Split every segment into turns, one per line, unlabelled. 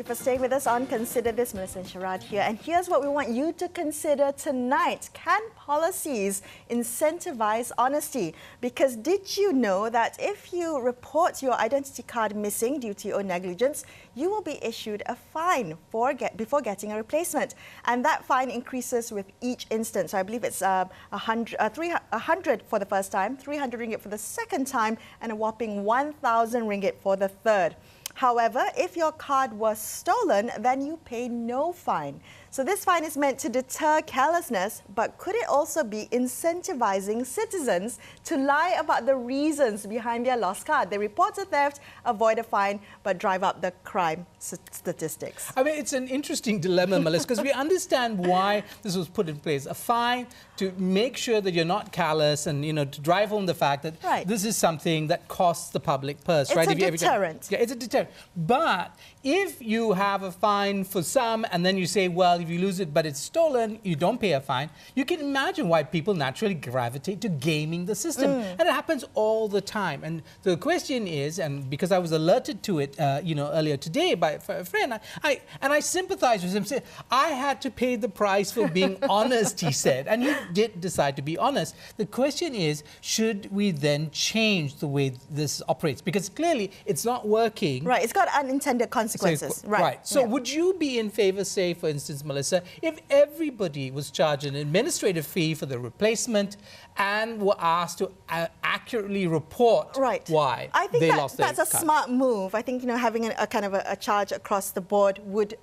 for staying with us on Consider This. Melisa and Sharaad here. And here's what we want you to consider tonight. Can policies incentivize honesty? Because did you know that if you report your identity card missing due to your own negligence, you will be issued a fine before getting a replacement. And that fine increases with each instance. So I believe it's 100 for the first time, 300 ringgit for the second time, and a whopping 1,000 ringgit for the third. However, if your card was stolen, then you pay no fine. So this fine is meant to deter carelessness, but could it also be incentivizing citizens to lie about the reasons behind their lost card? They report a theft, avoid a fine, but drive up the crime statistics.
I mean, it's an interesting dilemma, Melisa, because we understand why this was put in place. A fine to make sure that you're not careless and, to drive home the fact that this is something that costs the public purse.
It's a deterrent.
Yeah, it's a deterrent. But if you have a fine for some and then you say, well, if you lose it but it's stolen, you don't pay a fine, you can imagine why people naturally gravitate to gaming the system. And it happens all the time. And the question is, and because I was alerted to it, earlier today by a friend, I sympathize with him. Say, I had to pay the price for being honest, he said. And he did decide to be honest. The question is, should we then change the way this operates? Because clearly it's not working.
Right, it's got unintended consequences.
So would you be in favor, say, for instance, Melisa, if everybody was charged an administrative fee for the replacement and were asked to accurately report why they lost their card?
That's a smart move. I think having a kind of a charge across the board would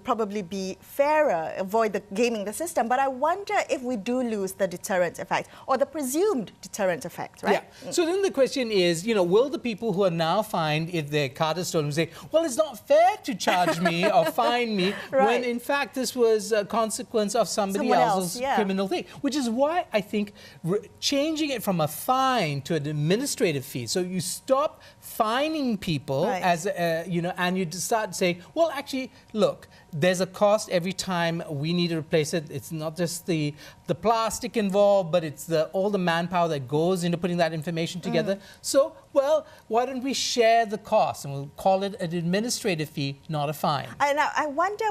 probably be fairer, avoid the gaming the system. But I wonder if we do lose the deterrent effect or the presumed deterrent effect, right?
Yeah. So then the question is, will the people who are now fined if their card is stolen say, well, it's not fair to charge me or fine me when in fact this was a consequence of somebody else's criminal thing, which is why I think changing it from a fine to an administrative fee, so you stop fining people as and you start saying, well, actually, look, there's a cost every time we need to replace it. It's not just the plastic involved, but it's all the manpower that goes into putting that information together. So, well, why don't we share the cost and we'll call it an administrative fee, not a fine?
And I wonder,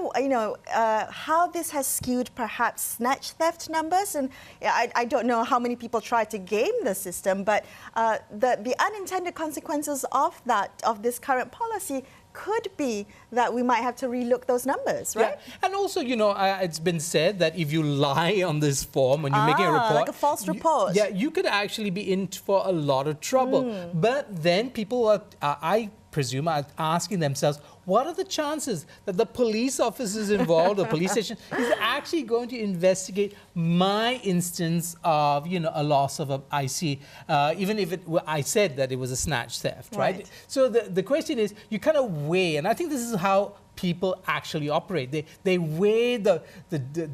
how this has skewed perhaps snatch theft numbers. And I don't know how many people try to game the system, but the unintended consequences of this current policy could be that we might have to relook those numbers, right?
Yeah. And also, it's been said that if you lie on this form when you're making a report,
like a false report,
you could actually be in for a lot of trouble. But then people are, I presume, are asking themselves, what are the chances that the police officers involved, or police station, is actually going to investigate my instance of, a loss of an IC, even if I said that it was a snatch theft, right? So the question is, you kind of weigh, and I think this is how people actually operate. They weigh the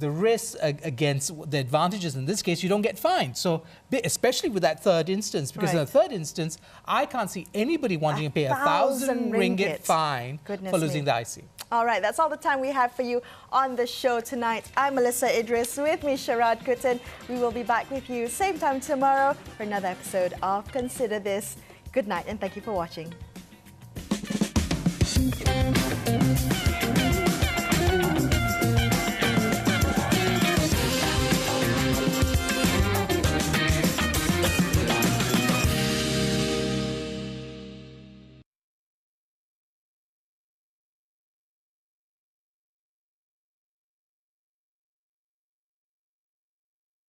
risks against the advantages. In this case, you don't get fined. So especially with that third instance, because in the third instance, I can't see anybody wanting to pay 1,000 ringgit fine for losing the IC.
All right, that's all the time we have for you on the show tonight. I'm Melisa Idris, with me Sharaad Kuttan. We will be back with you same time tomorrow for another episode of Consider This. Good night and thank you for watching.